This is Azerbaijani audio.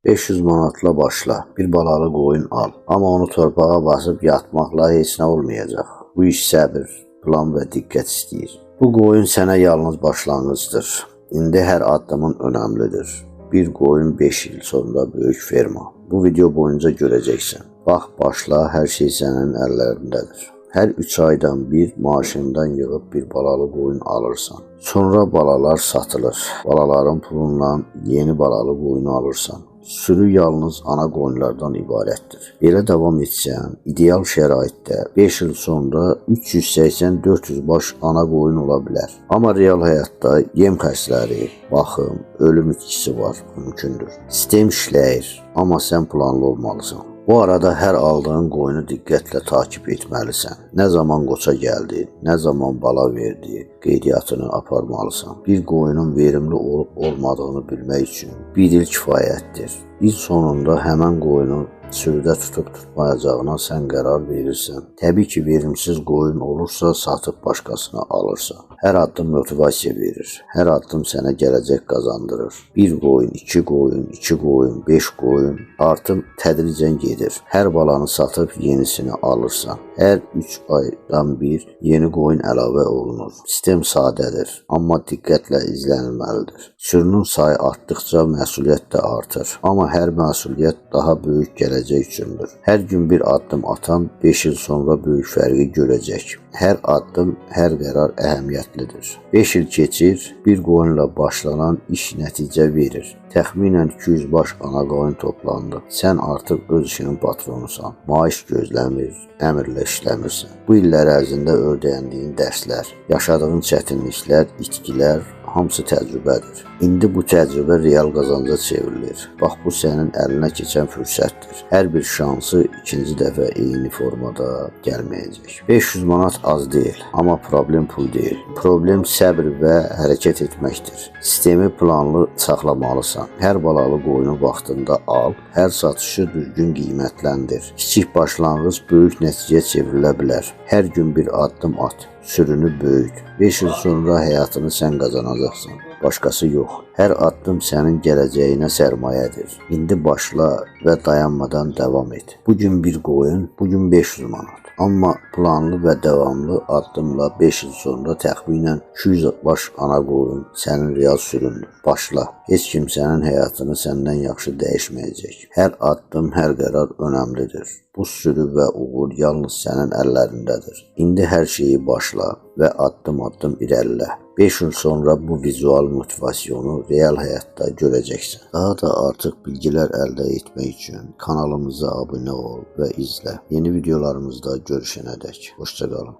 500 manatla başla, bir balalı qoyun al. Amma onu torpağa basıb yatmaqla heç nə olmayacaq. Bu iş səbir, plan və diqqət istəyir. Bu qoyun sənə yalnız başlanğıcdır. İndi hər addımın önəmlidir. Bir qoyun 5 il sonra böyük ferma. Bu video boyunca görəcəksən. Bax, başla, hər şey sənin əllərindədir. Hər 3 aydan bir maaşından yığıb bir balalı qoyun alırsan. Sonra balalar satılır. Balaların pulundan yeni balalı qoyunu alırsan. Sürü yalnız ana qoyunlardan ibarətdir. Belə davam etsən, ideal şəraitdə 5 il sonra 380-400 baş ana qoyun ola bilər. Amma real həyatda yem xərcləri, baxım, ölüm itkisi var, mümkündür. Sistem işləyir, amma sən planlı olmalısan. Bu arada hər aldığın qoyunu diqqətlə takip etməlisən. Nə zaman qoça gəldi, nə zaman bala verdi, qeydiyyatını aparmalısan. Bir qoyunun verimli olub olmadığını bilmək üçün 1 il kifayətdir. İl sonunda həmən qoyunu sürüdə tutub tutmayacağına sən qərar verirsən. Təbii ki, verimsiz qoyun olursa satıb başqasına alırsan. Hər addım motivasiya verir. Hər addım sənə gələcək qazandırır. 1 qoyun, 2 qoyun, 2 qoyun, 5 qoyun artım tədricən gedir. Hər balanı satıb yenisini alırsan. Hər 3 aydan bir yeni qoyun əlavə olunur. Sistem sadədir, amma diqqətlə izlənilməlidir. Sürünün sayı artdıqca məsuliyyət də artır. Amma hər məsuliyyət daha böyük gələcək üçündür. Hər gün bir addım atan 5 il sonra böyük fərqi görəcək. Hər addım, hər qərar əhəmiyyətlidir. 5 il keçir, bir qoyunla başlanan iş nəticə verir. Təxminən 200 baş ana qoyun toplandı. Sən artıq öz işinin patronusan. Maaş gözləmir, əmrlə işləmirsən. Bu illər ərzində öyrəndiyin dərslər, yaşadığın çətinliklər, itkilər, hamısı təcrübədir. İndi bu təcrübə real qazanca çevrilir. Bax, bu sənin əlinə keçən fürsətdir. Hər bir şansı ikinci dəfə eyni formada gəlməyəcək. 500 manat az deyil, amma problem pul deyil. Problem səbr və hərəkət etməkdir. Sistemi planlı saxlamalısan. Hər balalı qoyunu vaxtında al, hər satışı düzgün qiymətləndir. Kiçik başlanğıc böyük nəticəyə çevrilə bilər. Hər gün bir addım at. Sürünü böyüt. 5 il sonra həyatını sən qazanacaqsan. Başqası yox. Hər addım sənin gələcəyinə sərmayədir. İndi başla və dayanmadan davam et. Bugün bir qoyun, bugün 500 manat. Amma planlı və davamlı addımla 5 il sonra təxminən 200 baş ana qoyun sənin real süründür. Başla. Heç kim sənin həyatını səndən yaxşı dəyişməyəcək. Hər addım, hər qərar önəmlidir. Bu sürü və uğur yalnız sənin əllərindədir. İndi hər şeyi başla və addım-addım irəlilə. 5 il sonra bu vizual motivasyonu real həyatda görəcəksən. Daha da artıq bilgilər əldə etmək üçün kanalımıza abunə ol və izlə. Yeni videolarımızda görüşənədək. Hoşça qalın.